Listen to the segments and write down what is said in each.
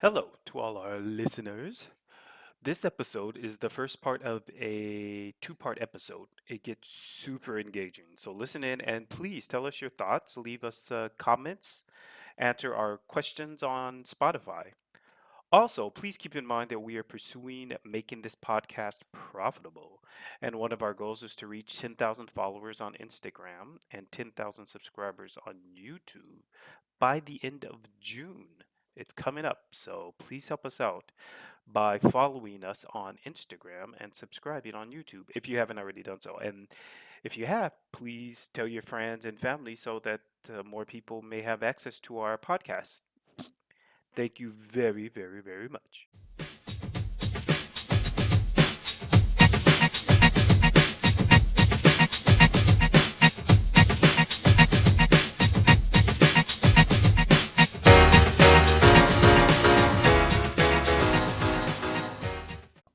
Hello to all our listeners. This episode is the first part of a two-part episode. It gets super engaging. So listen in and please tell us your thoughts, leave us comments, answer our questions on Spotify. Also, please keep in mind that we are pursuing making this podcast profitable. And one of our goals is to reach 10,000 followers on Instagram and 10,000 subscribers on YouTube by the end of June. It's coming up, so please help us out by following us on Instagram and subscribing on YouTube if you haven't already done so. And if you have, please tell your friends and family so that more people may have access to our podcast. Thank you very, very, very much.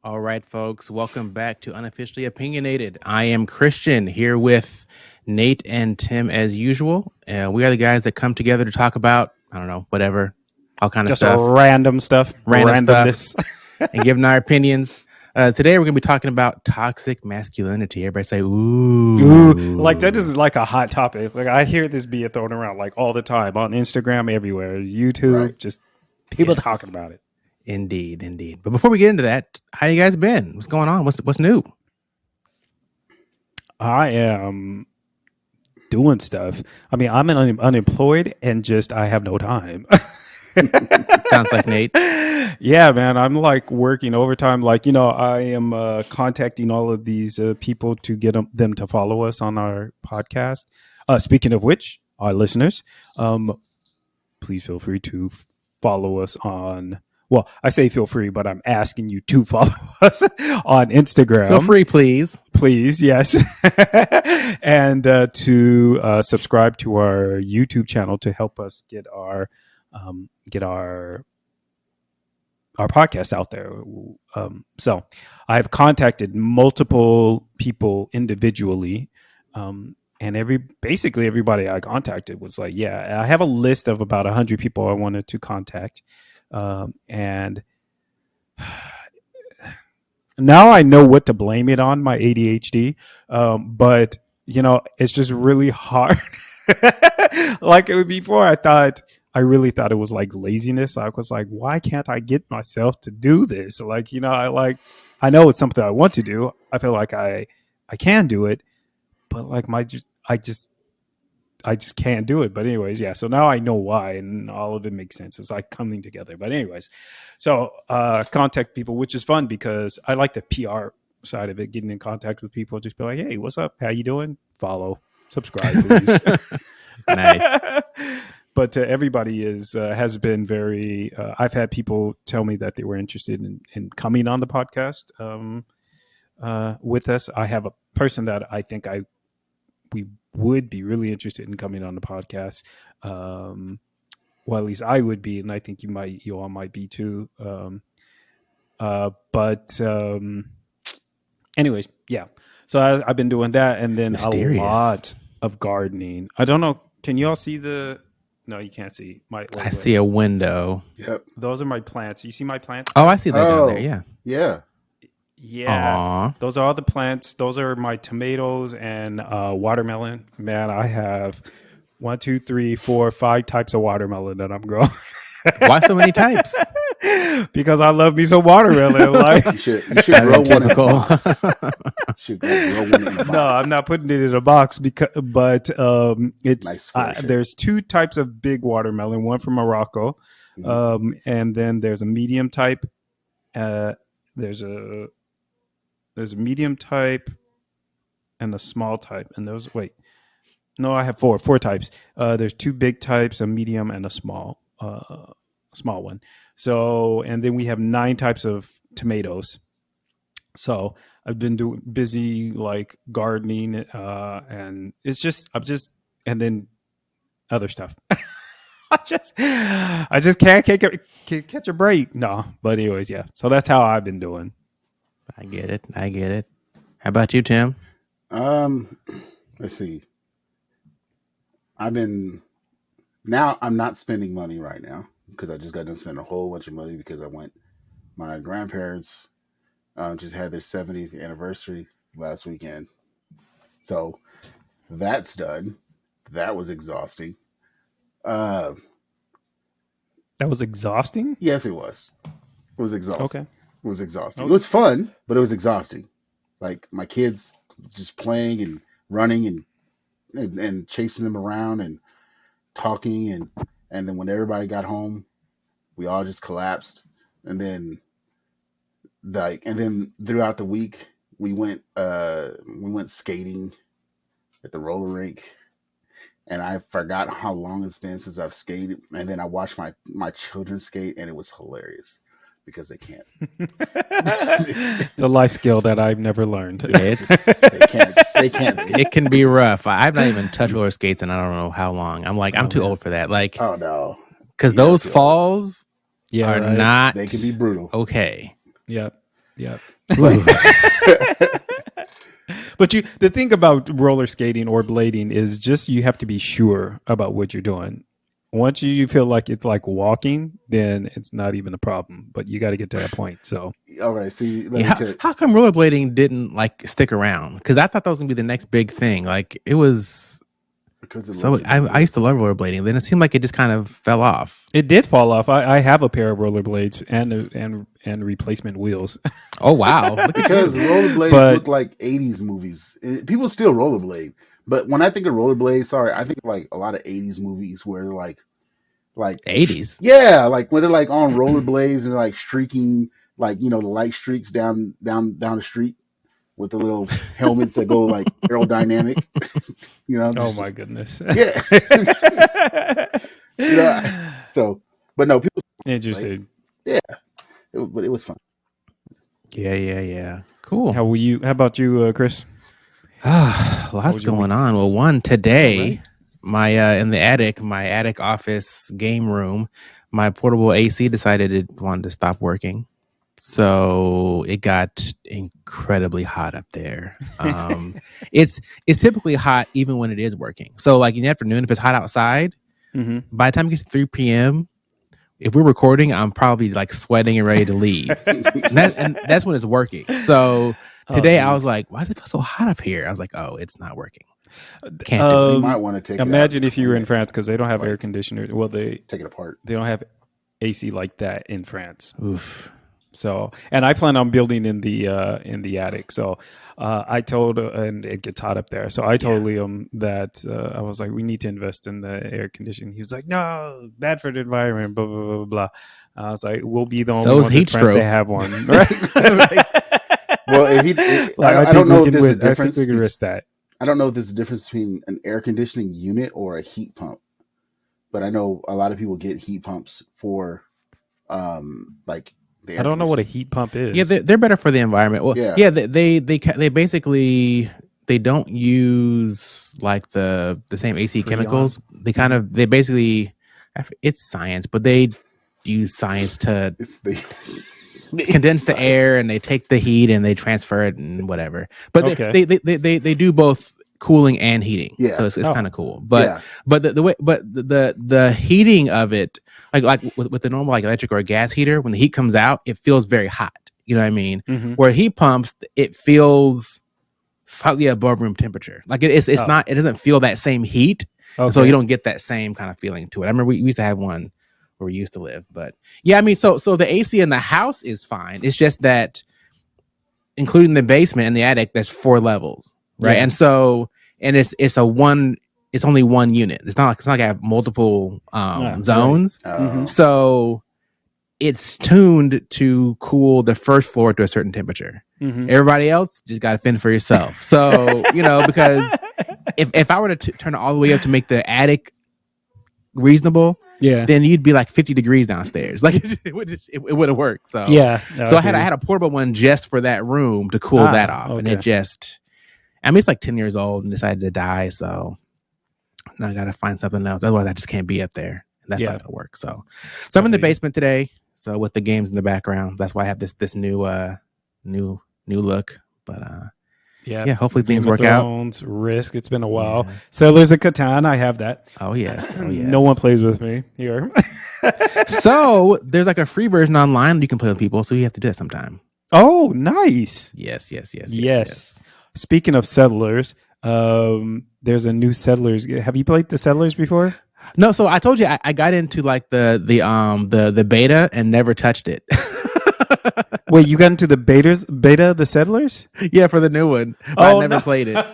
All right, folks, welcome back to Unofficially Opinionated. I am Christian here with Nate and Tim as usual. We are the guys that come together to talk about, I don't know, whatever, all kind of Just stuff, random stuff, randomness. and giving our opinions. Today, we're going to be talking about toxic masculinity. Everybody say, ooh. Ooh, like that is like a hot topic. Like I hear this being thrown around like all the time on Instagram, everywhere, YouTube, Right. just people Yes. talking about it. Indeed. But before we get into that, how you guys been? What's going on? What's new? I am doing stuff. I mean, I'm unemployed and just I have no time. Sounds like Nate. Yeah, man, I'm like working overtime. Like, I am contacting all of these people to get them to follow us on our podcast. Speaking of which, our listeners, please feel free to follow us on. Well, I say feel free, but I'm asking you to follow us on Instagram. Feel free, please. Please, yes. And to subscribe to our YouTube channel to help us get our podcast out there. So I've contacted multiple people individually. And basically everybody I contacted was like, yeah, I have a list of about 100 people I wanted to contact. And now I know what to blame it on, my ADHD. But it's just really hard. Like before I really thought it was like laziness. I was like, why can't I get myself to do this? Like, I know it's something I want to do. I feel like I can do it, but like I just can't do it. But anyways, yeah. So now I know why, and all of it makes sense. It's like coming together. But anyways, so contact people, which is fun because I like the PR side of it, getting in contact with people, just be like, hey, what's up? How you doing? Follow, subscribe, please. Nice. But everybody has been very. I've had people tell me that they were interested in coming on the podcast with us. I have a person that I think we would be really interested in coming on the podcast. Well, at least I would be, and I think you all might be too. But anyways, yeah. So I've been doing that, and then Mysterious. a lot of gardening. I don't know. Can you all see the? No, you can't see. I see a window. Yep. Those are my plants. You see my plants? Oh, I see that down there. Oh. Yeah. Yeah. Yeah. Aw. Those are all the plants. Those are my tomatoes and watermelon. Man, I have 1, 2, 3, 4, 5 types of watermelon that I'm growing. Why so many types? Because I love me some watermelon. Like, You should grow one in a Typical. box. You should grow one in a box. no, I'm not putting it in a box but it's Nice square shape. there's 2 types of big watermelon. One from Morocco, Mhm. and then there's a medium type. There's a medium type and a small type. And I have four types. There's 2 big types, a medium and a small one. So, and then we have 9 types of tomatoes. So I've been busy like gardening, and and then other stuff. I just can't catch a break. No, but anyways, yeah. So that's how I've been doing. I get it. How about you, Tim? Let's see. I'm not spending money right now. because I just got done spending a whole bunch of money because my grandparents just had their 70th anniversary last weekend. So that's done. That was exhausting. Uh, That was exhausting. yes, it was. It was exhausting. Okay. It was exhausting. It Okay. was fun, but it was exhausting. Like my kids just playing and running and chasing them around and talking and then when everybody got home, we all just collapsed. And then throughout the week we went skating at the roller rink, and I forgot how long it's been since I've skated. And then I watched my children skate, and it was hilarious because they can't. It's a life skill that I've never learned. Yeah, They can't skate. it can be rough. I've not even touched roller skates in I don't know how long. I'm like, I'm Oh, too man. old for that. Like, Oh no, because you never those feel old. falls Yeah, are right. not They can be brutal. okay. Yep. Yep. Ooh. But the thing about roller skating or blading is just you have to be sure about what you're doing. Once you feel like it's like walking, then it's not even a problem. But you got to get to that point. So All right, see, let Yeah, me tell you. how come rollerblading didn't like stick around? Because I thought that was gonna be the next big thing. Like it was. Because it So looks I used to ridiculous. love rollerblading. Then it seemed like it just kind of fell off. it did fall off. I have a pair of rollerblades and replacement wheels. Oh wow! Look at Because you. rollerblades But look like 80s movies. People still rollerblade. But when I think of rollerblades, sorry, I think of like a lot of 80s movies where they're '80s. yeah, like when they're like on rollerblades and like streaking, like, you know, the light streaks down the street with the little helmets that go like aerodynamic, you know, oh my goodness. yeah. You know, so, but no, people like, Interesting. yeah, but it was fun. Yeah. Cool. How were you? How about you, Chris? Lots was your going week? on. Well, one All today, right. my in the attic, my attic office game room, my portable AC decided it wanted to stop working. So it got incredibly hot up there. It's typically hot even when it is working. So like in the afternoon, if it's hot outside, Mm-hmm. by the time it gets to 3 p.m., if we're recording, I'm probably like sweating and ready to leave. And that's when it's working. So today I was like, why does it feel so hot up here? I was like, oh, it's not working. Can't do You it. might want to take it out Imagine and if you were clean in it, France because they don't have air like conditioner. Well, they take it apart. don't have AC like that in France. Oof. So, and I plan on building in the attic. So, I told, and it gets hot up there. So I told Liam that I was like, we need to invest in the air conditioning. He was like, no, bad for the environment. Blah blah blah blah. I was like, we'll be the only So's ones in heat France that stroke. have one. Right? Well, if he, I I think don't we know if can there's a win. I think we difference. can risk that. I don't know if there's a difference between an air conditioning unit or a heat pump, but I know a lot of people get heat pumps for like the I air don't know what a conditioning. heat pump is. Yeah, they're better for the environment. Well, Yeah. yeah, they basically they don't use like the same AC Freon. chemicals. They basically it's science, but they use science to It's the condense the air and science. they take the heat and they transfer it and whatever. But Okay. they do both cooling and heating. Yeah. So it's Oh. kind of cool. But Yeah. but the way but the heating of it like with the normal like electric or gas heater, when the heat comes out, it feels very hot. You know what I mean? Mhm. Where heat pumps, it feels slightly above room temperature. Like it's Oh. not, it doesn't feel that same heat. Okay. So you don't get that same kind of feeling to it. I remember we used to have one where we used to live, but yeah, I mean, so the AC in the house is fine. It's just that including the basement and the attic, there's 4 levels, right? Yeah. And so, and it's only one unit. It's not like I have multiple right. zones. Mhm. So it's tuned to cool the first floor to a certain temperature. Mhm. Everybody else just got to fend for yourself. So, because if I were to turn it all the way up to make the attic reasonable, Yeah. then you'd be like 50 degrees downstairs. Like it wouldn't work. So Yeah. so I had a portable one just for that room to cool that off, and it okay. just, I mean, it's like 10 years old and decided to die. So now I got to find something else. Otherwise, I just can't be up there. That's Yeah. not gonna work. So I'm in the feel you. basement today. So with the games in the background, that's why I have this new look. But Yeah. yeah, hopefully Game things of work out. Thrones, Risk. It's been a while. Yeah. Settlers of Catan. I have that. Oh yes. No one plays with me here. So there's like a free version online you can play with people. So you have to do it sometime. Oh, nice. Yes. Yes. Speaking of Settlers, there's a new Settlers. Have you played the Settlers before? No, so I told you I got into like the beta and never touched it. Wait, you got into the beta of the Settlers? Yeah, for the new one. But I never played it.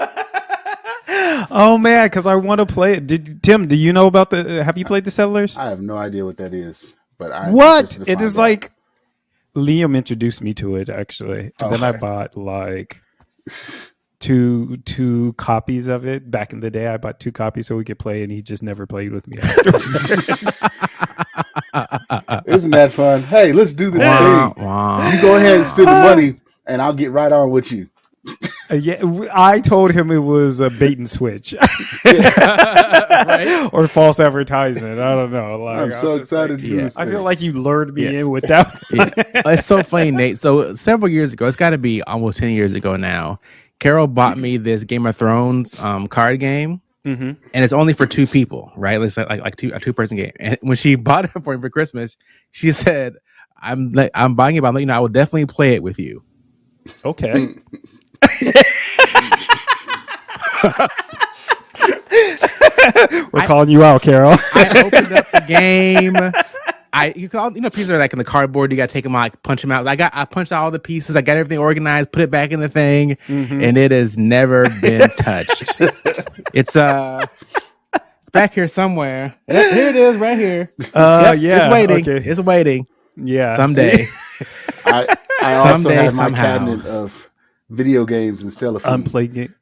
Oh man, because I want to play it. Tim, do you know about the? Have you played the Settlers? I have no idea what that is, but I'm What? interested to It find is out. like Liam introduced me to it actually. And then I Okay. bought like two copies of it back in the day. I bought 2 copies so we could play, and he just never played with me afterwards. Isn't that fun? Hey, let's do this Wah, thing. wah. You go ahead and spend the money, and I'll get right on with you. Yeah, I told him it was a bait and switch, Right? or false advertisement. I don't know. Like, I'm so just like, excited to do yeah. this I thing. feel like you lured me Yeah. in with that. Yeah. It's so funny, Nate. So several years ago, it's got to be almost 10 years ago now, Carol bought me this Game of Thrones card game, Mm-hmm. and it's only for 2 people, right? It's like a 2-person game. And when she bought it for me for Christmas, she said, I'm buying it, but I will definitely play it with you. Okay. We're calling you out, Carol. I opened up the game. Pieces are like in the cardboard. You got to take them out, like, punch them out. I punched out all the pieces. I got everything organized, put it back in the thing, and it has never been touched. It's back here somewhere. Yep, here it is, right here. Yeah, it's waiting. okay. It's waiting. Yeah. Someday. I also Someday, have my somehow. cabinet of video games and cellophane. Unplayed game.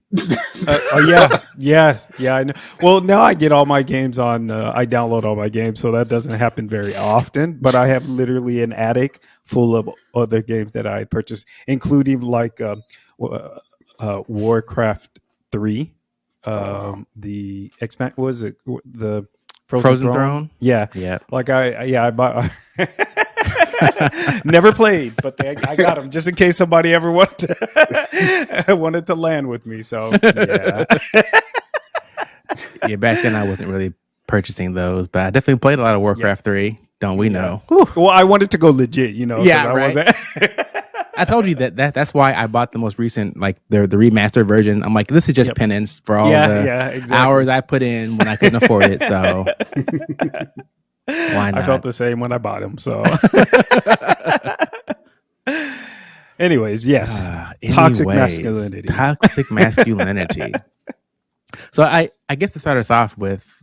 Oh yeah, yes, yeah. I know. Well, now I get all my games on. I download all my games, so that doesn't happen very often. But I have literally an attic full of other games that I purchased, including like Warcraft 3, the expand was it the Frozen Throne? Yeah, Yeah. like I bought. Never played, but I got them just in case somebody ever wanted to land with me. So yeah, Yeah, back then I wasn't really purchasing those, but I definitely played a lot of Warcraft 3. Don't we know? Whew. well, I wanted to go legit, 'cause Yeah, I right. wasn't. I told you that's why I bought the most recent, like the remastered version. I'm like, this is just Yep. penance for all yeah, the yeah, exactly. hours I put in when I couldn't afford it. So why not? I felt the same when I bought them. So, anyways, yes, toxic masculinity. Toxic masculinity. So I guess to start us off with,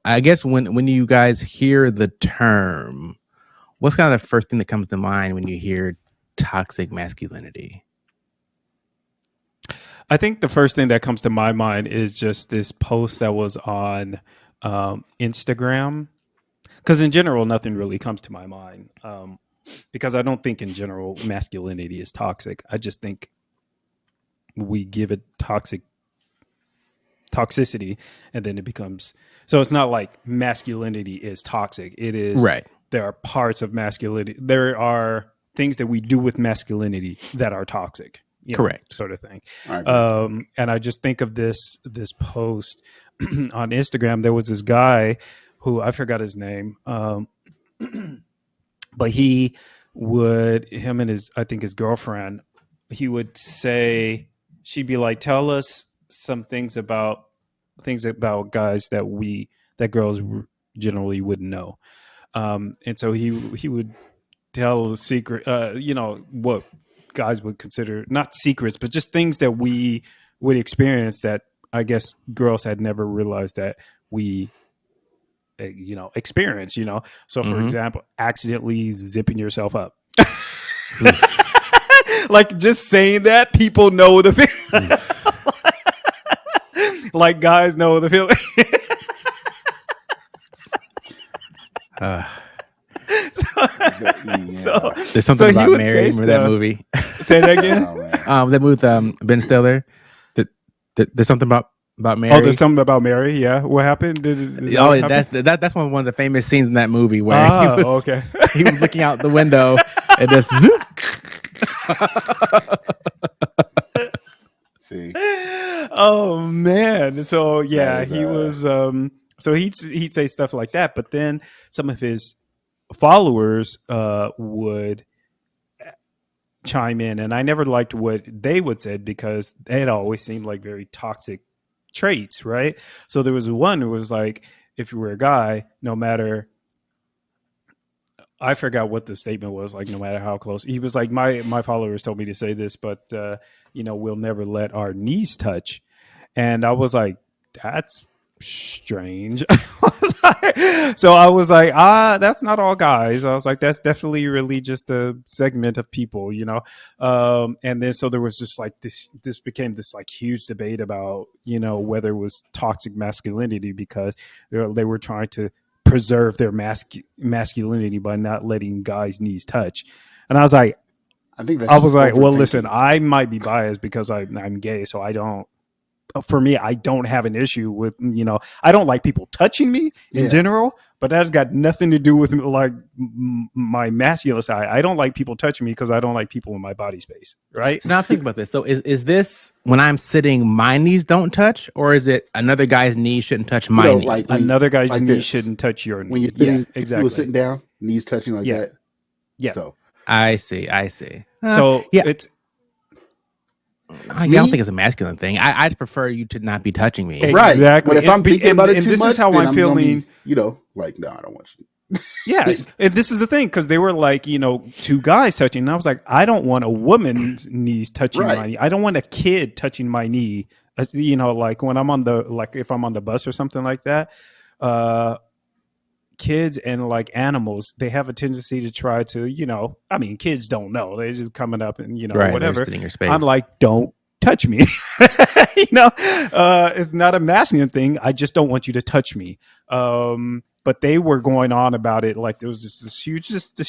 I guess when you guys hear the term, what's kind of the first thing that comes to mind when you hear toxic masculinity? I think the first thing that comes to my mind is just this post that was on Instagram. Because in general, nothing really comes to my mind. Because I don't think in general masculinity is toxic. I just think we give it toxicity, and then it becomes. So it's not like masculinity is toxic. It is Right. There are parts of masculinity. There are things that we do with masculinity that are toxic. Correct. Sort of thing. I agree. And I just think of this post on Instagram. There was this guy who I forgot his name, but him and his girlfriend, he would say, she'd be like, tell us some things about guys that girls generally wouldn't know. And so he would tell a secret, what guys would consider not secrets, but just things that we would experience that I guess girls had never realized that we experience. So for example, accidentally zipping yourself up. Like just saying that, people know the feeling. Like guys know the feeling. So There's something So he about would Mary. say Remember that stuff. movie? say that again. Oh, man. That movie with Ben Stiller. There's something about Mary. Oh, there's something about Mary. Yeah, what happened? Is that what happened? That's one of the famous scenes in that movie where he was okay. he was looking out the window and just zoop. See, Oh man. So yeah, That is, he was so he'd say stuff like that, but then some of his followers would chime in, and I never liked what they would say because they had always seemed like very toxic traits, right? So there was one who was like, if you were a guy, no matter, I forgot what the statement was, like no matter how close, he was like, my followers told me to say this, but we'll never let our knees touch. And I was like, that's strange. So I was like, that's not all guys. I was like, that's definitely really just a segment of people, and then so there was just like this became this like huge debate about whether it was toxic masculinity because they were trying to preserve their masculinity by not letting guys' knees touch. And I think that's I was just like, well, listen, overthinking. I might be biased because I'm gay, so I don't. For me, I don't have an issue with I don't like people touching me in Yeah, general, but that's got nothing to do with like my masculine side. I don't like people touching me because I don't like people in my body space, right? So now think about this. So is this when I'm sitting, my knees don't touch, or is it another guy's knees shouldn't touch my like knees? when Another guy's like knee this shouldn't touch your when you're knee. Yeah, sitting, two people exactly. sitting down, knees touching like Yeah, that. yeah. So I see. I see. So Yeah, it's I don't think me, it's a masculine thing. I just prefer you to not be touching me. right? But exactly, if I'm thinking about it and too this is much, how then I'm I'm gonna be, feeling. like, no, I don't want you. Yeah, and this is the thing because they were like, two guys touching, and I was like, I don't want a woman's knees touching my Right. knee. I don't want a kid touching my knee. Like when I'm on if I'm on the bus or something like that. Uh, Kids and like animals, they have a tendency to try to, I mean, kids don't know. They're just coming up and, Right, they're whatever. sitting in your I'm space. like, don't touch me. It's not a masculine thing. I just don't want you to touch me. But they were going on about it like there was this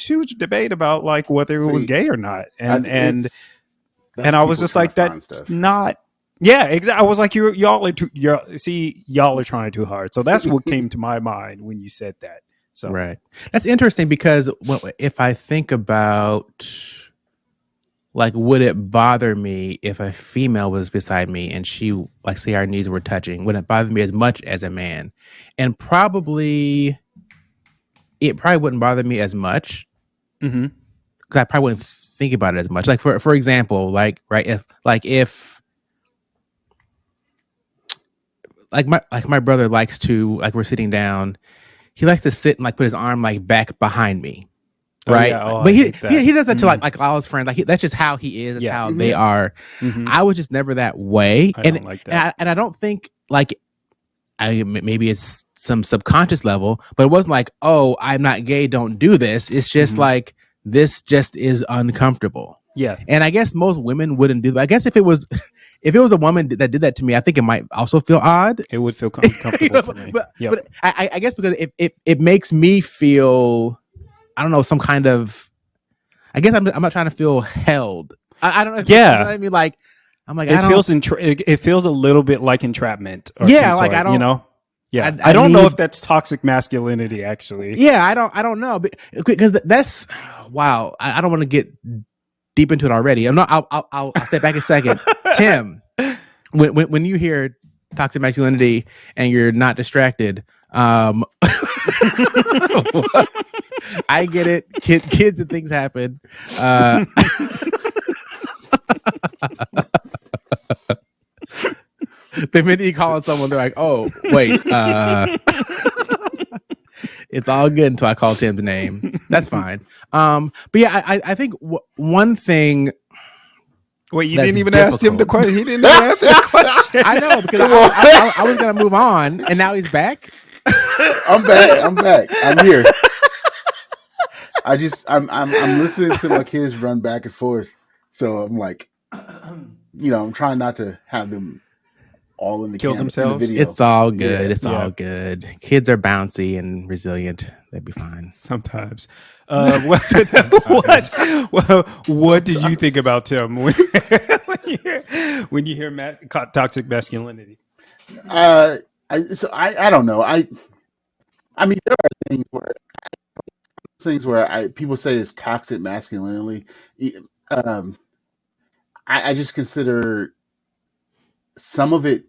huge debate about like whether it was See, gay or not. it's And that's I was people just trying to like, find that's stuff. not. Yeah, exactly. I was like, y'all are trying too hard. So that's what came to my mind when you said that. So, Right. That's interesting because if I think about like, would it bother me if a female was beside me and she, like, say our knees were touching? Would it bother me as much as a man? And it probably wouldn't bother me as much mm-hmm. because I probably wouldn't think about it as much. Like for example, like right, if my brother likes to, like, we're sitting down, he likes to sit and like put his arm like back behind me. Oh Right, yeah. Oh, but I hate that. he does that to Mm. like all his friends. Like that's just how he is. That's Yeah. how they Yeah. are. Mm-hmm. I was just never that way, I and don't like that. I don't think like maybe it's some subconscious level, but it wasn't like, oh, I'm not gay, don't do this. It's just Mm-hmm. like this just is uncomfortable. Yeah. And I guess most women wouldn't do that. I guess if it was if it was a woman that did that to me, I think it might also feel odd. It would feel uncomfortable for me. but Yep. but I guess because if it makes me feel, I don't know, some kind of, I guess I'm not trying to feel held. I don't know if you know what Yeah. I mean. Like I'm like, It I don't. feels it feels a little bit like entrapment or some Yeah, like I sort. don't. Yeah. I I don't know need. if that's toxic masculinity. Actually. Yeah, I don't know because that's wow. I don't want to get deep into it already. I'm not. I'll step back a second. Tim, when you hear toxic masculinity and you're not distracted, I get it. Kids and things happen. The minute you call on someone, they're like, "Oh, wait, it's all good until I call Tim's name. That's fine." But yeah, I think one thing Wait, you that's didn't even ask him the difficult. question. He didn't even answer the question. I know because Come on. I was gonna move on, and now he's back. I'm back. I'm back. I'm here. I'm listening to my kids run back and forth. So I'm like, I'm trying not to have them all in the Kill in the themselves. video. It's all good. Yeah. It's Yeah. all good. Kids are bouncy and resilient. They'll be fine. Sometimes. What did you think Sometimes. about Tim when you hear toxic masculinity? Uh, I don't know. I mean, there are things where I people say it's toxic masculinity. Um, I just consider some of it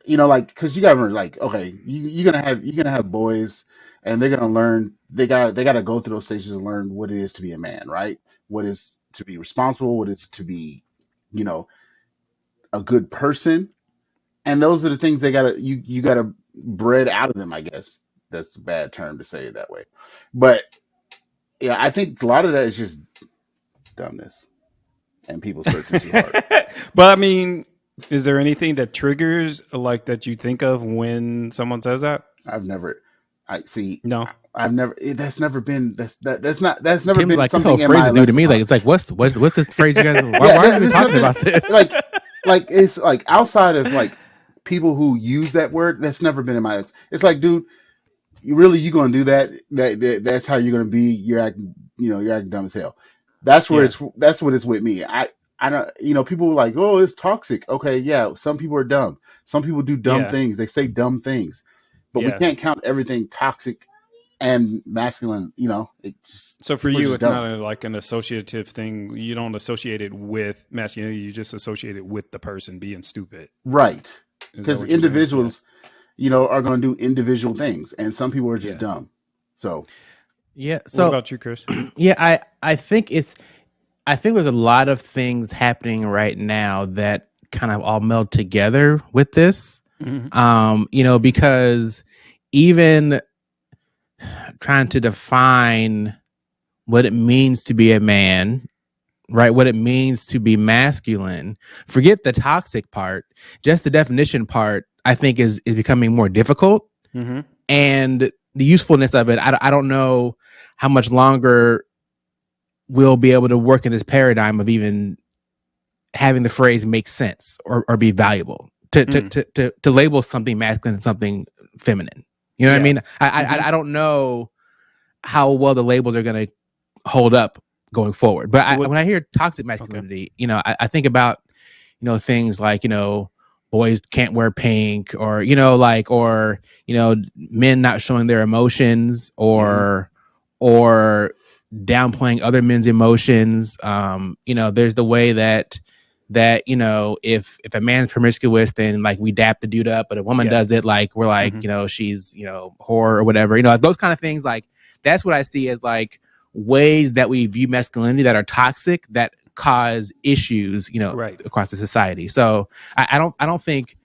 like, because you gotta remember, like, okay, you're gonna have boys, and they're gonna learn. They gotta go through those stages and learn what it is to be a man, right? What is to be responsible, what is to be, you know, a good person, and those are the things you gotta bred out of them. I guess that's a bad term to say it that way, but yeah, I think a lot of that is just dumbness and people searching too hard. But I mean, is there anything that triggers like that you think of when someone says that? I've never, I see. No. I've never. That's never been. That's never Tim's been like, this whole something in phrase my is new to me. Like, lexicon. it's like, what's this phrase you guys? Why Yeah, are we even there's talking nothing about this? like it's like outside of like people who use that word. That's never been in my. It's like, dude, you gonna do that? That's how you're gonna be. You're acting dumb as hell. Yeah. That's what it's with me. I don't. People are like, oh, it's toxic. Okay, yeah. Some people are dumb. Some people do dumb Yeah. things. They say dumb things, but we Yeah. can't count everything toxic and masculine. So for People are you, just it's not dumb. like an associative thing. You don't associate it with masculinity. You just associate it with the person being stupid. Right. Is that Because what you're saying? Yeah. individuals, are going to do individual things, and some people are just Yeah. dumb. So, Yeah. What So about you, Chris? yeah, I think there's a lot of things happening right now that kind of all meld together with this. Hmm. Because even trying to define what it means to be a man, right? What it means to be masculine. Forget the toxic part. Just the definition part, I think, is becoming more difficult. Hmm. And the usefulness of it, I don't know how much longer we'll be able to work in this paradigm of even having the phrase make sense or be valuable Mm. to label something masculine and something feminine. You know what I Yeah. mean? Hmm. I don't know how well the labels are going to hold up going forward. But What? when I hear toxic Okay. masculinity, I think about things like boys can't wear pink, or men not showing their emotions, Hmm. or downplaying other men's emotions. There's the way that if a man's promiscuous, then like we dap the dude up, but a woman Yeah. does it, like we're like, Hmm. she's whore or whatever, like those kind of things. Like that's what I see as like ways that we view masculinity that are toxic, that cause issues Right. across the society. So I don't think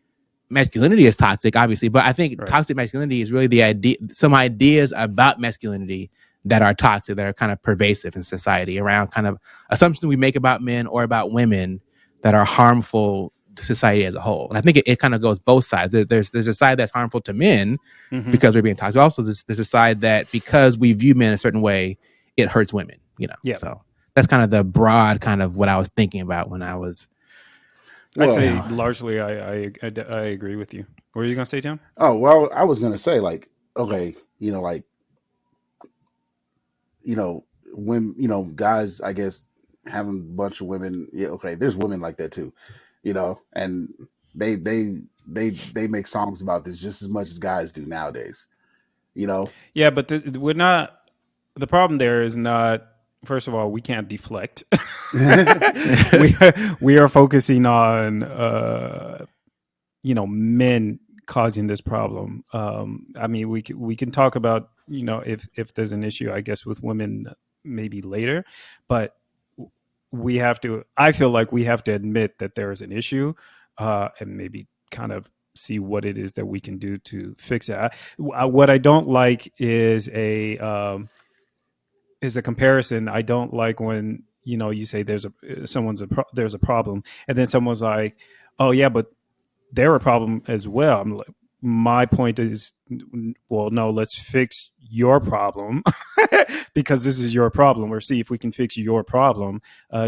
masculinity is toxic, obviously, but I think Right. toxic masculinity is really some ideas about masculinity that are toxic, that are kind of pervasive in society, around kind of assumptions we make about men or about women that are harmful to society as a whole. And I think it kind of goes both sides. There's a side that's harmful to men Hmm. because we're being toxic. Also, there's a side that because we view men a certain way, it hurts women. Yeah. So that's kind of the broad kind of what I was thinking about when I was, I'd well, you say know, largely I agree with you. What were you gonna say, Tim? oh well, I was gonna say, like, okay, like, when guys, I guess, having a bunch of women. Yeah, okay, there's women like that too, and they make songs about this just as much as guys do nowadays. You know, Yeah, but we're not. The problem there is not. First of all, we can't deflect. we we are focusing on men causing this problem. I mean, we can talk about if there's an issue, I guess, with women maybe later, but we have to. I feel like we have to admit that there is an issue, and maybe kind of see what it is that we can do to fix it. What I don't like is a comparison. I don't like when you say there's a problem, and then someone's like, oh yeah, but they're a problem as well. I'm like, my point is, well, no, let's fix your problem because this is your problem. Or see if we can fix your problem.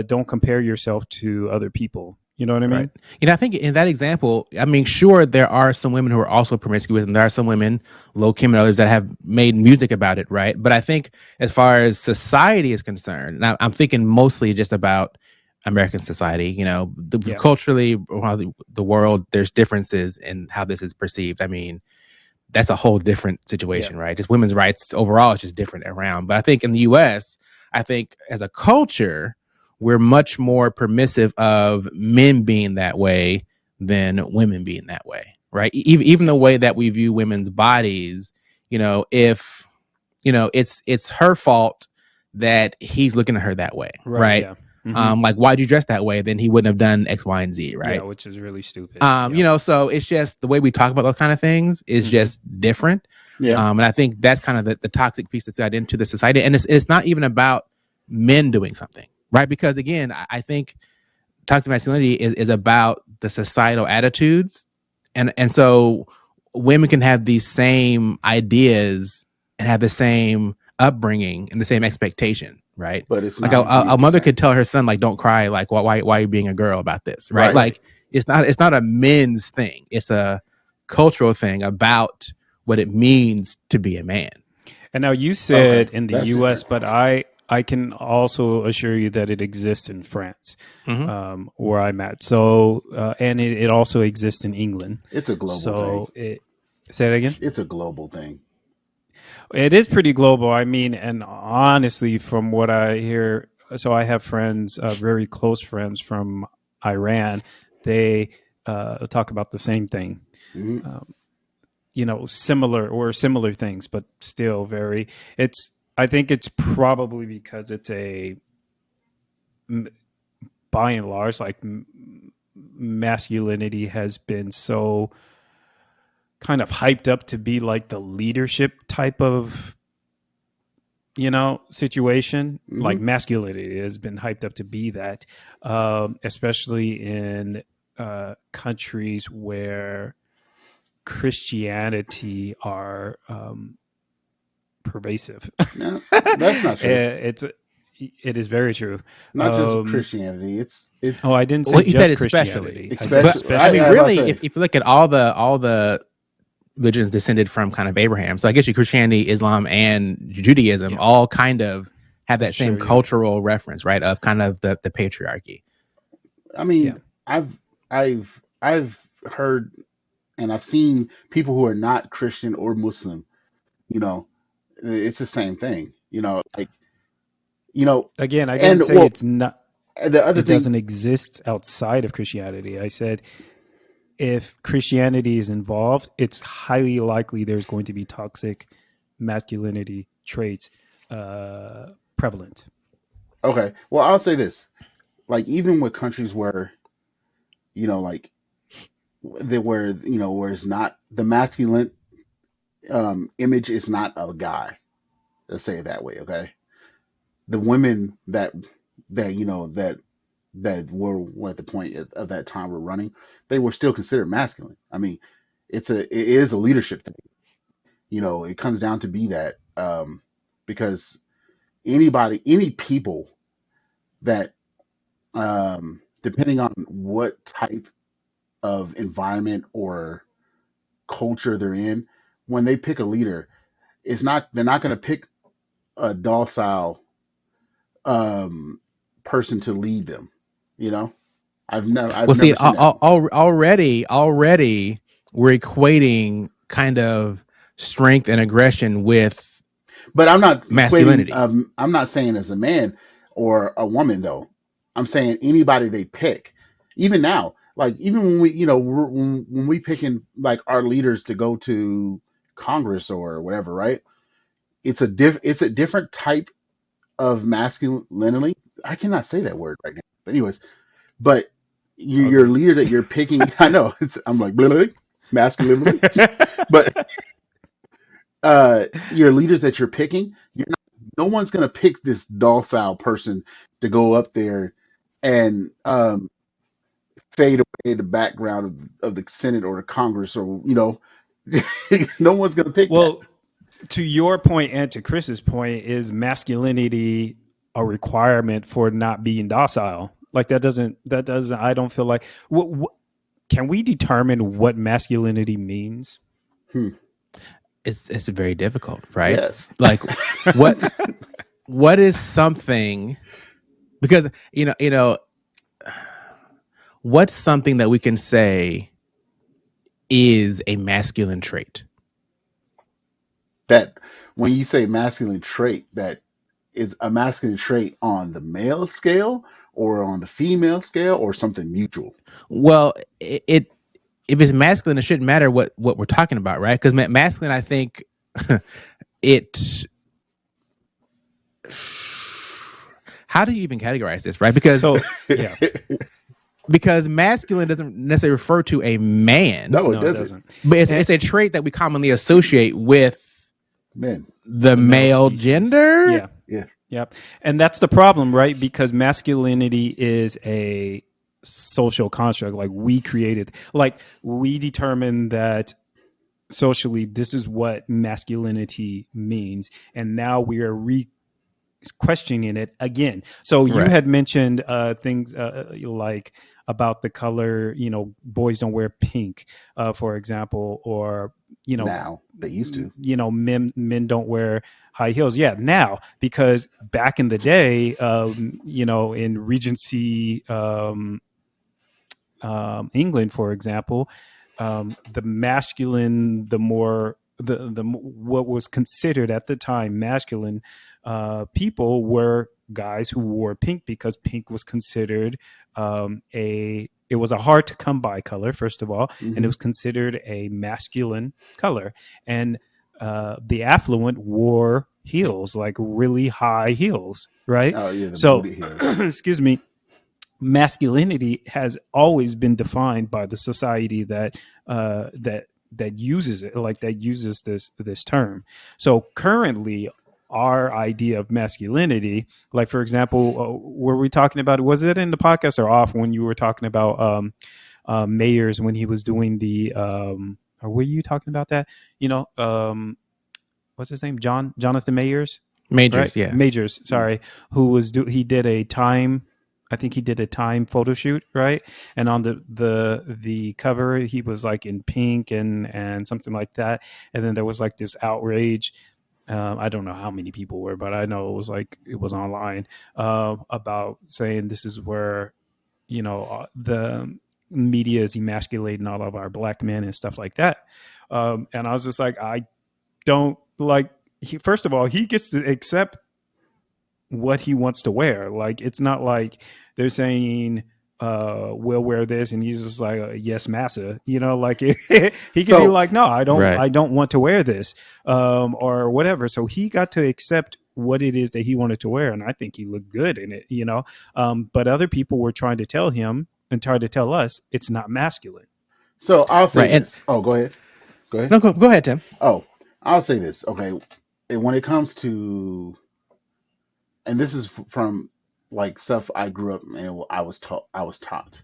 Don't compare yourself to other people. You know what I right. mean? I think in that example, I mean, sure, there are some women who are also promiscuous, and there are some women, Lil' Kim and others, that have made music about it, right? But I think as far as society is concerned, and I'm thinking mostly just about American society, Yeah. culturally, around the world, there's differences in how this is perceived. I mean, that's a whole different Yeah. situation, right? Just women's rights overall is just different around. But I think in the US, I think as a culture, we're much more permissive of men being that way than women being that way. right? Even the way that we view women's bodies, if it's her fault that he's looking at her that way, Right. right? Yeah. Hmm. Like, why'd you dress that way? Then he wouldn't have done X, Y, and Z, Yeah, right? which is really stupid. Yeah. So it's just the way we talk about those kind of things is Hmm. just different. Yeah. And I think that's kind of the toxic piece that's got into the society. And it's not even about men doing something, right? Because again, I think toxic masculinity is about the societal attitudes. And so women can have these same ideas and have the same upbringing and the same expectation, right? But it's Like not a viewed the mother same. could tell her son, like, don't cry, like, why are you being a girl about this, right? Right. Right. Like, it's not a men's thing. It's a cultural thing about what it means to be a man. And now you Okay, said in the that's U.S., different. but I can also assure you that it exists in France, Mm-hmm. where I'm at. So and it also exists in England. It's a global thing. So say it again. It's a global thing. It is pretty global. I mean, and honestly, from what I hear, so I have friends, very close friends from Iran. They talk about the same thing. Hmm. Um, similar things, but still very. It's. I think it's probably because it's by and large, like masculinity has been so kind of hyped up to be like the leadership type of situation. Like Hmm. masculinity has been hyped up to be that, especially in countries where Christianity are pervasive. No, that's not true. It is very true. Not just Christianity. It's Oh, I didn't Well, say he said just especially, Christianity. I said but especially. I mean, especially. I about to really, say if you look at all the religions descended from kind of Abraham, so I guess you Christianity, Islam, and Judaism Yeah, all kind of have that same sure. Yeah, cultural reference, right? Of kind of the patriarchy. I yeah. mean, I've heard and I've seen people who are not Christian or Muslim, you know, it's the same thing, like, you know, Again, I didn't and say well, it's not. the other It thing, doesn't exist outside of Christianity. I said if Christianity is involved, it's highly likely there's going to be toxic masculinity traits prevalent. okay, well, I'll say this, like, even with countries where, like, where it's not the masculine image is not a guy, let's say it that way, okay, the women that were at the point of that time were running, they were still considered masculine. I mean, it is a leadership thing. It comes down to be that, because any people that, depending on what type of environment or culture they're in, when they pick a leader, they're not going to pick a docile um, person to lead them. You know, I've Well, see, never seen that. already we're equating kind of strength and aggression with But I'm not equating. masculinity. I'm not saying as a man or a woman though. I'm saying anybody they pick. Even now, like even when when we picking like our leaders to go to Congress or whatever, right? It's a different type of masculinity. I cannot say that word right now. But anyways, but It's your ugly. leader that you're picking, I know I'm like masculinity, but your leaders that you're picking, no one's going to pick this docile person to go up there and fade away the background of the Senate or the Congress or no one's going to pick that. Well, to your point and to Chris's point, is masculinity a requirement for not being docile? Like that doesn't. I don't feel like. Can we determine what masculinity means? Hmm. It's very difficult, right? Yes. Like, what what is something, because what's something that we can say is a masculine trait? That when you say masculine trait, that is a masculine trait on the male scale or on the female scale or something mutual. Well, it if it's masculine, it shouldn't matter what we're talking about, right? Because masculine, I think it. How do you even categorize this, right? So yeah, Because masculine doesn't necessarily refer to a man, No, it no, it doesn't. doesn't. but And it's a trait that we commonly associate with Men. the the male male species. gender. Yeah. Yeah. Yep. And that's the problem, right? Because masculinity is a social construct. Like we created, like we determined that socially this is what masculinity means. And now we are questioning it again. So you Right. had mentioned things like about the color, boys don't wear pink, for example, or you know, Now they used to. men don't wear high heels. Yeah, now because back in the day, in Regency England, for example, the masculine, the more the what was considered at the time masculine people were guys who wore pink because pink was considered it was a hard to come by color, first of all, and it Hmm. was considered a masculine color. And the affluent wore heels, like really high heels, right? Oh yeah, the So, booty heels. excuse me, masculinity has always been defined by the society that uses it, like that uses this term. So currently our idea of masculinity, like for example, were we talking about, was it in the podcast or off when you were talking about Mayers when he was doing the or were you talking about that, what's his name, Jonathan Mayers, right? Majors, yeah. Majors, Mm. sorry, who was he did a time, I think he did a time photo shoot, right? And on the cover he was like in pink and something like that. And then there was like this outrage, I don't know how many people were, but I know it was online, about saying this is where the media is emasculating all of our black men and stuff like that. And I was just like, I don't like, first of all, he gets to accept what he wants to wear. Like it's not like they're saying we'll wear this and he's just like yes massa, like he could be So like, no, Right. I don't want to wear this, or whatever. So he got to accept what it is that he wanted to wear, and I think he looked good in it, but other people were trying to tell him and trying to tell us it's not masculine. I'll say Right. And this. Oh, go ahead. Go ahead. no, go ahead, Tim. Oh, I'll say this. Okay, and when it comes to, and this is from like stuff I grew up and I was taught.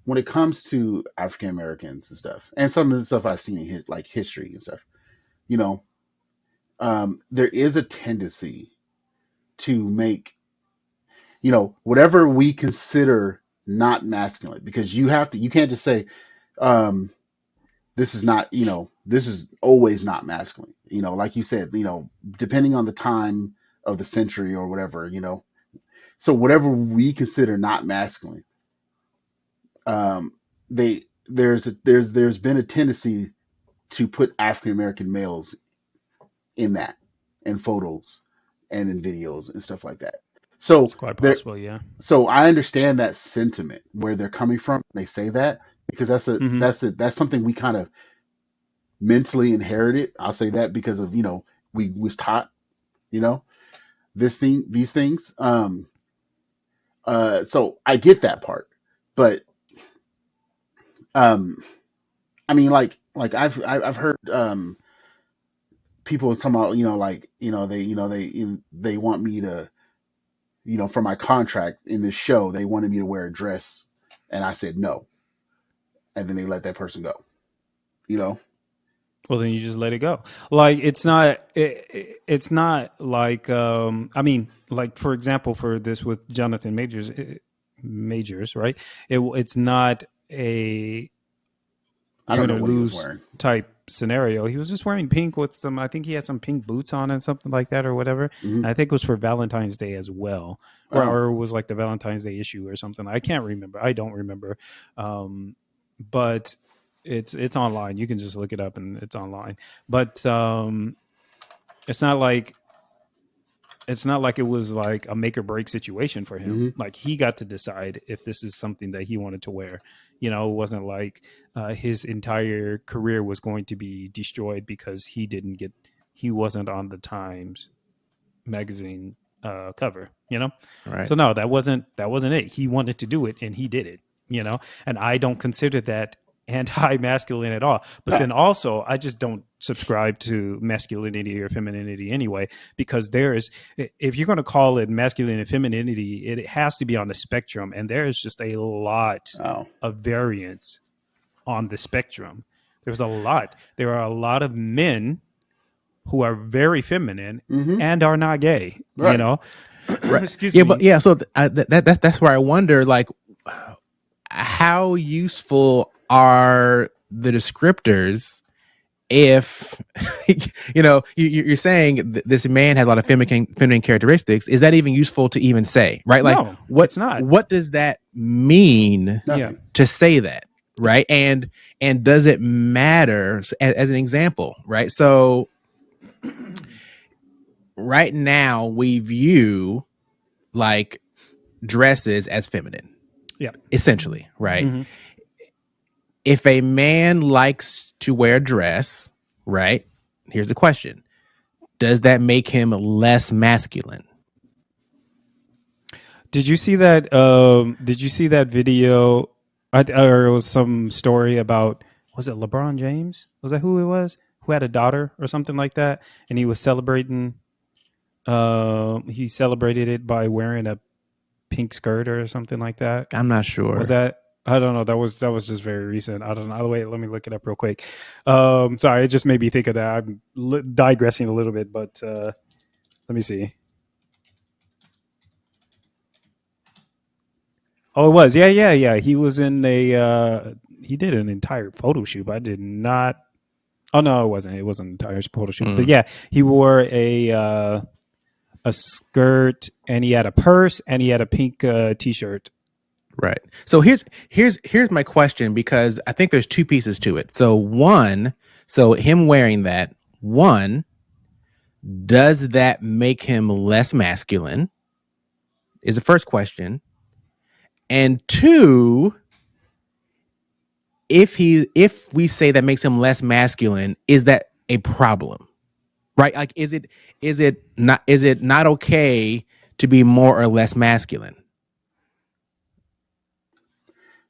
When it comes to African Americans and stuff, and some of the stuff I've seen in like history and stuff, you know, there is a tendency to make, whatever we consider not masculine, because you can't just say, um, this is not, this is always not masculine. Like you said, depending on the time of the century or whatever, so whatever we consider not masculine, there's been a tendency to put African American males in that, in photos and in videos and stuff like that. It's So quite there, possible, yeah. so I understand that sentiment where they're coming from when they say that, because Hmm. that's something we kind of mentally inherited. I'll say that because of, we was taught, you know, these things. So I get that part, but um, I mean, like I've heard people talking about, like, they want me to, for my contract in this show, they wanted me to wear a dress, and I said no, and then they let that person go. You know, Well, then you just let it go. Like it's not like I mean, like for example, for this with Jonathan Majors, right? It's not a I don't win know or what he was lose wearing. type scenario. He was just wearing pink with some, I think he had some pink boots on and something like that or whatever. Hmm. And I think it was for Valentine's Day as well. Oh, Or it was like the Valentine's Day issue or something. I can't remember. I don't remember. But it's online. You can just look it up and it's online. But it's not like it's not like it was like a make or break situation for him. Hmm. Like he got to decide if this is something that he wanted to wear. You know, it wasn't like his entire career was going to be destroyed because he wasn't on the Times magazine cover. You know, Right. so no, that wasn't it. He wanted to do it, and he did it. You know, and I don't consider that anti-masculine at all. But No. then also, I just don't subscribe to masculinity or femininity anyway, because if you're going to call it masculine and femininity, it has to be on the spectrum, and there is just a lot Oh. of variance on the spectrum. There's a lot. There are a lot of men who are very feminine Hmm. and are not gay. You Right. know, Right. excuse Yeah, but me. yeah, so that's where I wonder, like, how useful are the descriptors if you're saying this man has a lot of feminine characteristics? Is that even useful to even say, right? Like, No, what it's not. what does that mean Yeah. Nothing. to say that, right? And does it matter, as an example, right? So right now we view like dresses as feminine, Yeah. essentially, right? Mhm. If a man likes to wear a dress, right? Here's the question: does that make him less masculine? Did you see that? Did you see that video? Or it was some story about, was it LeBron James? Was that who it was? Who had a daughter or something like that, and he was celebrating. He celebrated it by wearing a pink skirt or something like that. I'm not Was sure. that? I don't know. That was just very recent. I don't know. Wait, let me look it up real quick. Sorry, it just made me think of that. I'm digressing a little bit, but let me see. Oh, it was. Yeah, yeah, yeah. He was in a. He did an entire photo shoot. But I did not. Oh no, it wasn't. It wasn't an entire photo shoot. But Mm, yeah, he wore a skirt, and he had a purse, and he had a pink t-shirt. right. So here's my question, because I think there's two pieces to it. So one, so him wearing that, one, does that make him less masculine? Is the first question. And two, if we say that makes him less masculine, is that a problem? Right? Like, is it not okay to be more or less masculine?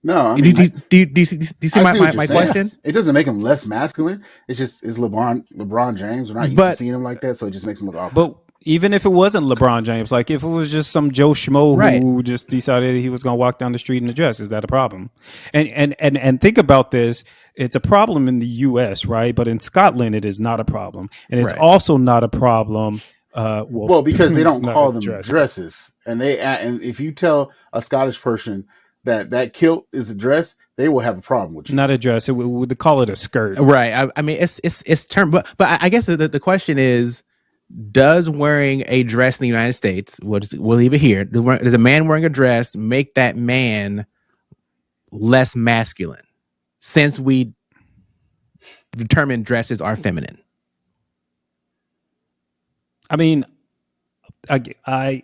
No, I Do, mean, do, do you see I my, see what my, you're my saying. question? It doesn't make him less masculine. It's just is LeBron James. We're not used to But seeing him like that, so it just makes him look awkward. But even if it wasn't LeBron James, like if it was just some Joe Schmo right, who just decided he was going to walk down the street in a dress, is that a problem? And think about this. It's a problem in the U.S., right? But in Scotland, it is not a problem, and it's right. also not a problem. Well, Well, because they it's don't not a call them dress, but dresses, and if you tell a Scottish person that that kilt is a dress, they will have a problem with you. not a dress. It would call it a skirt. Right. I mean, it's term, but I guess the question is: does wearing a dress in the United States, we'll leave it here, does a man wearing a dress make that man less masculine? Since we determine dresses are feminine. I mean, I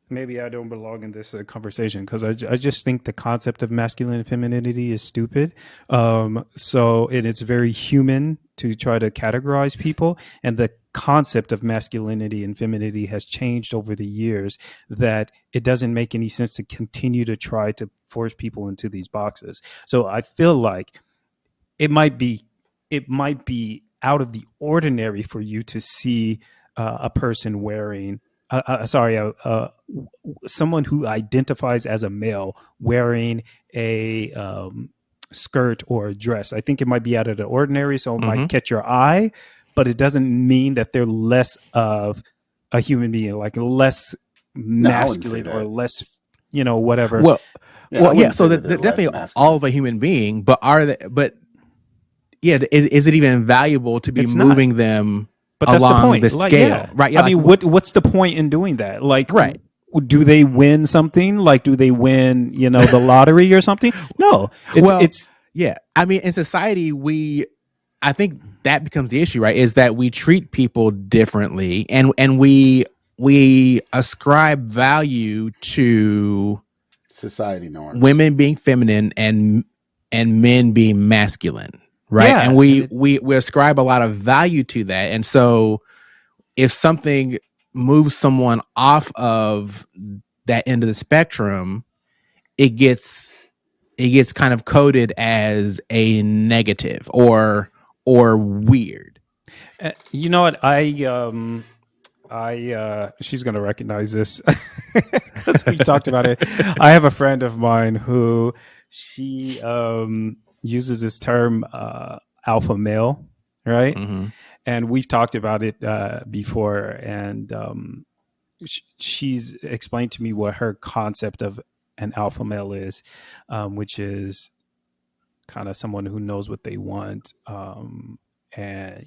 maybe I don't belong in this conversation because I just think the concept of masculine and femininity is stupid. So and it's very human to try to categorize people, and the concept of masculinity and femininity has changed over the years, that it doesn't make any sense to continue to try to force people into these boxes. So I feel like it might be it might be out of the ordinary for you to see a person wearing someone who identifies as a male wearing a skirt or a dress. I think it might be out of the ordinary, so it Mm-hmm. might catch your eye, but it doesn't mean that they're less of a human being, like less No, I wouldn't say masculine or that. less, whatever. Well, Yeah, I well, yeah. wouldn't So say that they're they're less definitely all masculine. of a human being, but are they? But yeah, is it even valuable to be It's not. moving them But that's the along the point. Like, scale? yeah. Right? I Yeah. Like, mean, what's the point in doing that? Like, right. do they win something? Like, do they win, the lottery or something? No. It's Well, it's yeah. I mean, in society, I think that becomes the issue, right? Is that we treat people differently, and we we ascribe value to Society norms. women being feminine and men being masculine, right? And Yeah, and we ascribe a lot of value to that. And so if something moves someone off of that end of the spectrum, it gets kind of coded as a negative or weird. you know what? She's gonna recognize this because we talked about it. I have a friend of mine who she uses this term alpha male, right? Mm-hmm. And we've talked about it before, and she's explained to me what her concept of an alpha male is, which is kind of someone who knows what they want, and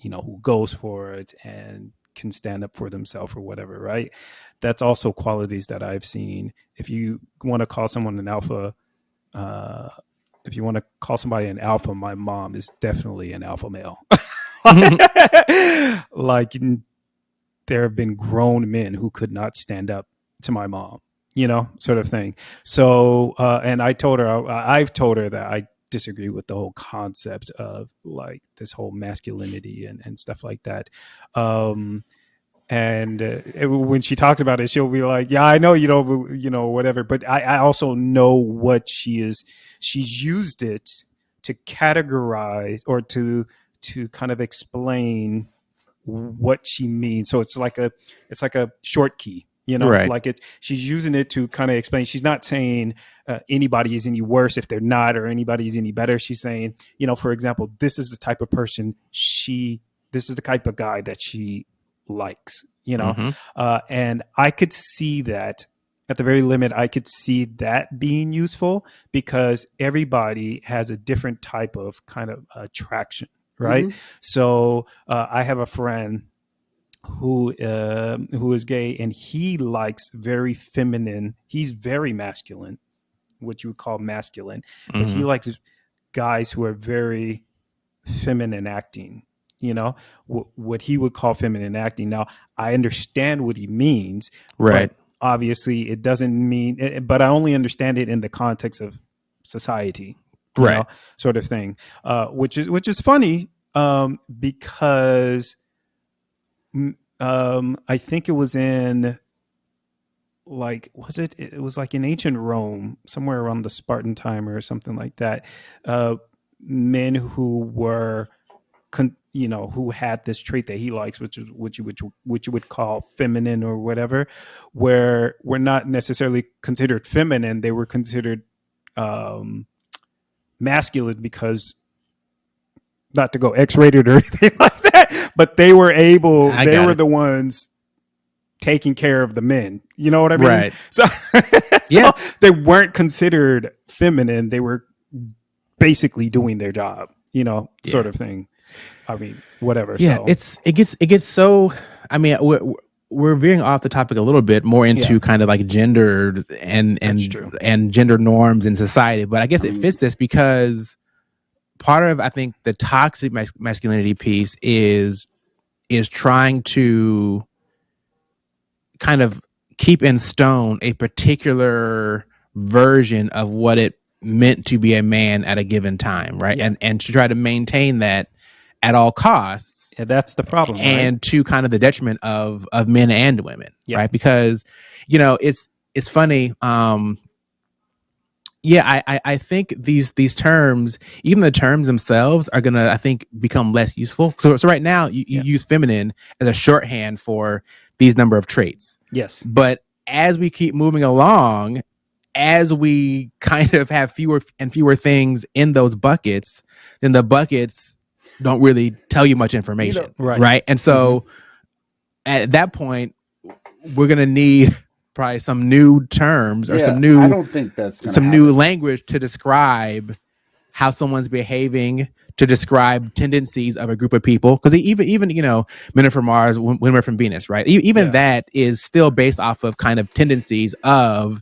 who goes for it and can stand up for themselves or whatever, right? That's also qualities that I've seen. If you want to call someone an alpha, uh, if you want to call somebody an alpha, my mom is definitely an alpha male. Like, there have been grown men who could not stand up to my mom, sort of thing. So, and I've told her that I disagree with the whole concept of like this whole masculinity and stuff like that. And when she talks about it, she'll be like, yeah, I know you don't, whatever, but I also know what she's used it to categorize or to kind of explain what she means. So it's like a short key, Right. like she's using it to kind of explain. She's not saying anybody is any worse if they're not, or anybody is any better. She's saying, for example, this is the type of person this is the type of guy that she likes, Mm-hmm. and I could see that at the very limit. I could see that being useful because everybody has a different type of kind of attraction, right? Mm-hmm. So I have a friend who is gay, and he likes very feminine. He's very masculine, what you would call masculine, but Mm-hmm. he likes guys who are very feminine acting. What he would call feminine acting. Now, I understand what he means, Right. but obviously it doesn't mean. But I only understand it in the context of society, Right. sort of thing, which is funny, because I think it was in, like, it was like in ancient Rome, somewhere around the Spartan time or something like that. Men who were who had this trait that he likes, which is which you would call feminine or whatever, where were not necessarily considered feminine. They were considered masculine because, not to go X-rated or anything like that, but they were they were it. the ones taking care of the men. You know what I mean? Right. So, Yeah. they weren't considered feminine. They were basically doing their job, sort of thing. I mean, whatever. Yeah. So It gets so. I mean, we're veering off the topic a little bit more into Yeah. kind of like gender and That's true. and gender norms in society, but I guess I it mean, fits this because part of, I think, the toxic masculinity piece is trying to kind of keep in stone a particular version of what it meant to be a man at a given time, right? Yeah. And to try to maintain that at all costs, Yeah, that's the problem, and right? to kind of the detriment of men and women, Yeah. right? Because it's funny. Yeah, I think these terms, even the terms themselves, are gonna, I think, become less useful. So right now you Yeah. use feminine as a shorthand for these number of traits. Yes. But as we keep moving along, as we kind of have fewer and fewer things in those buckets, then the buckets don't really tell you much information, Right. right? And so at that point, we're gonna need probably some new terms or yeah, some I don't think that's going to happen. new language to describe how someone's behaving, to describe tendencies of a group of people. Because even men are from Mars, women are from Venus, right? Even Yeah. that is still based off of kind of tendencies of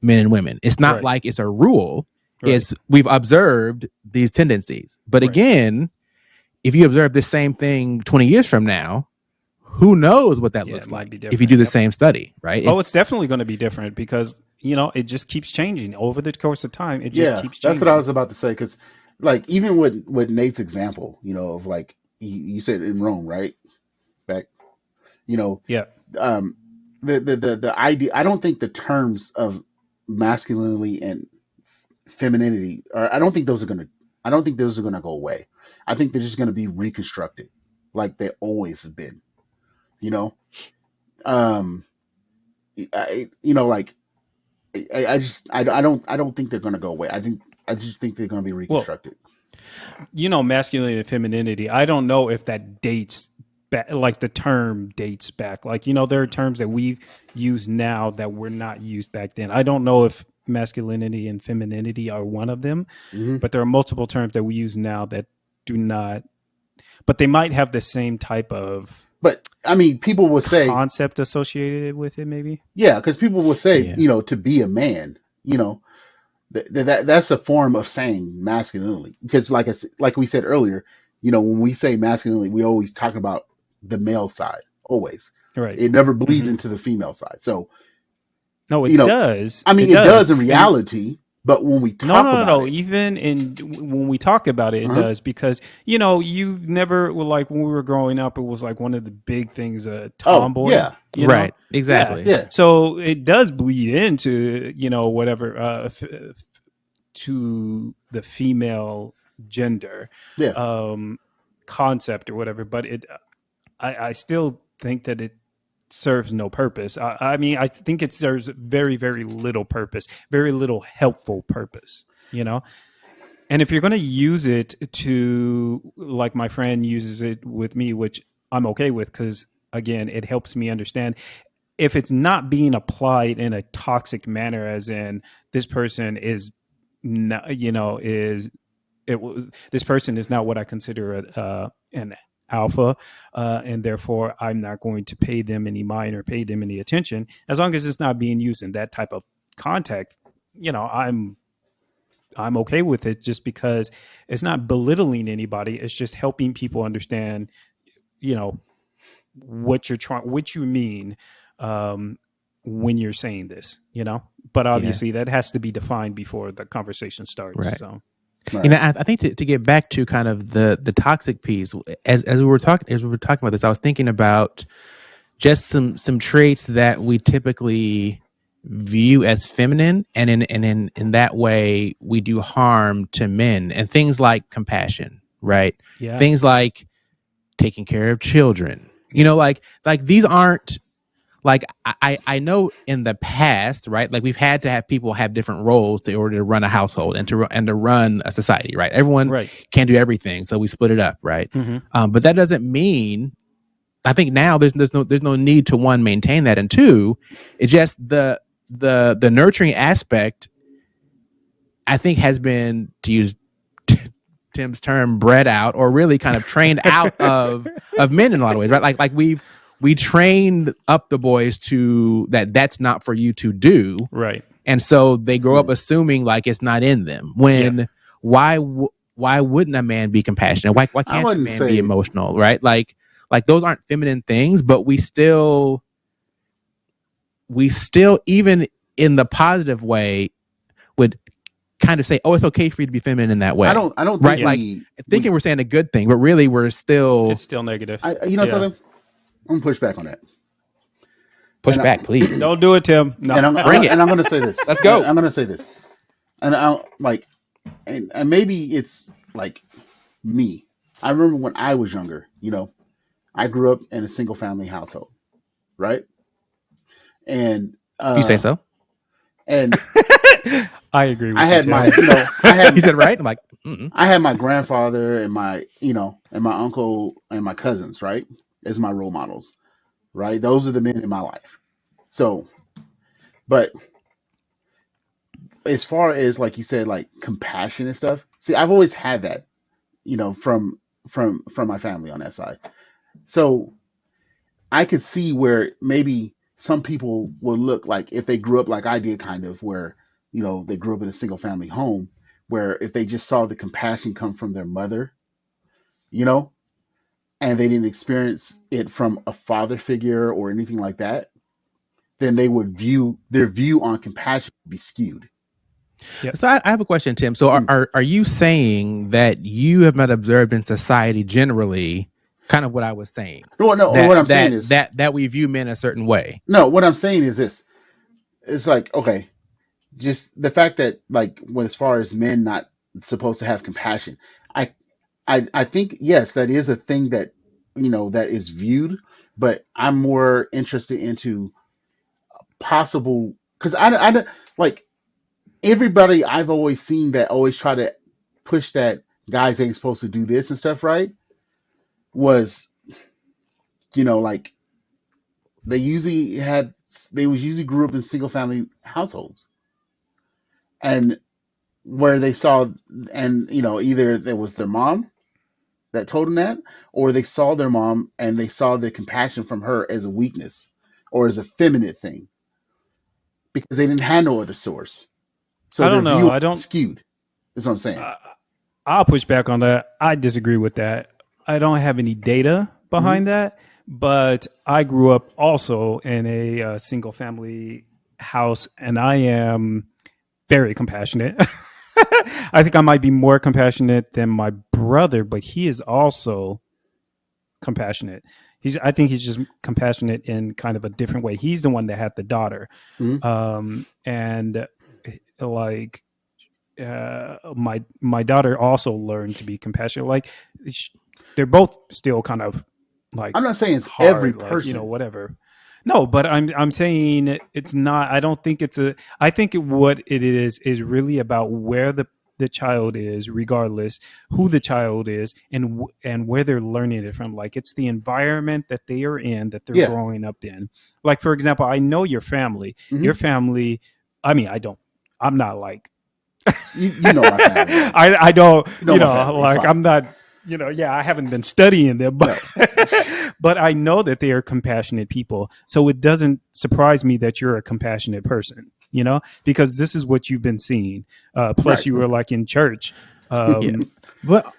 men and women. It's not Right. like it's a rule. Right. It's we've observed these tendencies. But Right. again, if you observe the same thing 20 years from now, who knows what that Yeah, it looks might like be if you do different. the Yep. same study, right? Oh, it's definitely going to be different because it just keeps changing over the course of time. It just Yeah, keeps that's what I changing. was about to say. Because, like, even with Nate's example, of like you said in Rome, right? Back, you know, Yeah. um, the idea. I don't think the terms of masculinity and femininity, or I don't think those are gonna. I don't think those are gonna go away. I think they're just gonna be reconstructed, like they always have been. You know, um, like I don't think they're gonna go away. I just think they're gonna be Well, reconstructed. masculinity and femininity. I don't know if that dates back, like the term dates back. Like, there are terms that we've used now that were not used back then. I don't know if masculinity and femininity are one of them, Hmm. but there are multiple terms that we use now that do not, but they might have the same type of But I mean, people will say, concept associated with it, maybe. yeah, because people will say, Yeah. to be a man, that's a form of saying masculinity. Because like we said earlier, when we say masculinity, we always talk about the male side, always. Right. It never bleeds Hmm. into the female side. So, No, you it know, does. I mean, It it does. does in And reality, but when we no, talk no, no, about no. it, Even when we talk about it, it uh-huh. does because you never were like when we were growing up. It was like one of the big things, Oh tomboy. yeah, Right. Yeah. Exactly. yeah, So it does bleed into whatever to the female gender yeah. um, concept or whatever. But I still think that it serves no purpose. I mean, I think it serves very, very little purpose, very little helpful purpose, And if you're going to use it to, like my friend uses it with me, which I'm okay with because, again, it helps me understand. If it's not being applied in a toxic manner, as in this person is, not, is it was this person is not what I consider an alpha, and therefore I'm not going to pay them any mind or pay them any attention as long as it's not being used in that type of context. I'm okay with it just because it's not belittling anybody. It's just helping people understand, you know, what you mean um, when you're saying this, But Yeah. obviously, that has to be defined before the conversation starts. Right. So, Right. I think to get back to kind of the toxic piece, as we were talking about this, I was thinking about just some traits that we typically view as feminine, and in that way we do harm to men, and things like compassion, right? yeah, Things like taking care of children. yep, Like these aren't like I know in the past, right? Like we've had to have people have different roles in order to run a household and to run a society, right? Everyone right. can't do everything, so we split it up, right? Hmm. But that doesn't mean I think now there's no need to one maintain that, and two, it's just the nurturing aspect I think has been, to use Tim's term, bred out or really kind of trained out of men in a lot of ways, right? Like we trained up the boys to that's not for you to do, Right. and so they grow up Yeah. assuming like it's not in them. Yeah. When why wouldn't a man be compassionate? Why I can't a wouldn't man be say. emotional? Right? Like those aren't feminine things, but we still even in the positive way would kind of say, oh, it's okay for you to be feminine in that way, I don't think right? Yeah. Like we. thinking we're saying a good thing, but really we're It's still still negative. You know Yeah. something? I'm gonna push back on that, push and I, back, please. Don't do it, Tim. No. Bring it. and I'm gonna say this. Let's go. I'm gonna say this, and I like, and maybe it's like me. I remember when I was younger. I grew up in a single family household, right? And If you say so. and I agree I with you, had Tim. my, I He had said right. I'm like, mm-mm. I had my grandfather and my, and my uncle and my cousins, right, as my role models, right? Those are the men in my life. So, but as far as like you said, like compassion and stuff, see, I've always had that, from my family on that side. So I could see where maybe some people would look like if they grew up like I did, kind of where, they grew up in a single family home, where if they just saw the compassion come from their mother, you know, and they didn't experience it from a father figure or anything like that, then they would view their view on compassion be skewed. Yep. So I have a question, Tim. So Mm. are you saying that you have not observed in society generally kind of what I was saying? No, no. That What I'm saying that is that that we view men a certain way. no. What I'm saying is this. It's like, okay, just the fact that, like, when as far as men not supposed to have compassion, I I think yes, that is a thing that, that is viewed, but I'm more interested into possible, because I don't like everybody I've always seen that always try to push that guys ain't supposed to do this and stuff, right? Was, like, they usually had they was usually grew up in single family households, and where they saw, and either there was their mom that told them that, or they saw their mom and they saw the compassion from her as a weakness or as a feminine thing because they didn't have no other source. So I their don't know. view I don't. skewed. Is what I'm saying. I, I'll push back on that. I disagree with that. I don't have any data Hmm. behind that, but I grew up also in a single family house, and I am very compassionate. I think I might be more compassionate than my brother, but he is also compassionate. I think he's just compassionate in kind of a different way. He's the one that had the daughter, Hmm. and like my daughter also learned to be compassionate. Like they're both still kind of like I'm not saying it's every hard, like person. whatever. No, but I'm saying it's not. I don't think it's a. I think what it is really about where the child is, regardless who the child is, and where they're learning it from. Like it's the environment that they are in, that they're Yeah. growing up in. Like for example, I know your family. Your Hmm. family. I mean, I don't. I'm not like You know my family, man. I don't, You know my family. It's like fine. I'm not, yeah, I haven't been studying them, but No. but I know that they are compassionate people. So it doesn't surprise me that you're a compassionate person, because this is what you've been seeing. Plus Right. you were like in church. Yeah. Um, But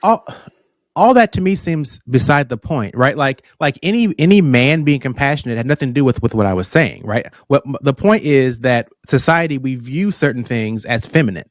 all that to me seems beside the point, right? Like any man being compassionate had nothing to do with what I was saying, right? What the point is that society we view certain things as feminine,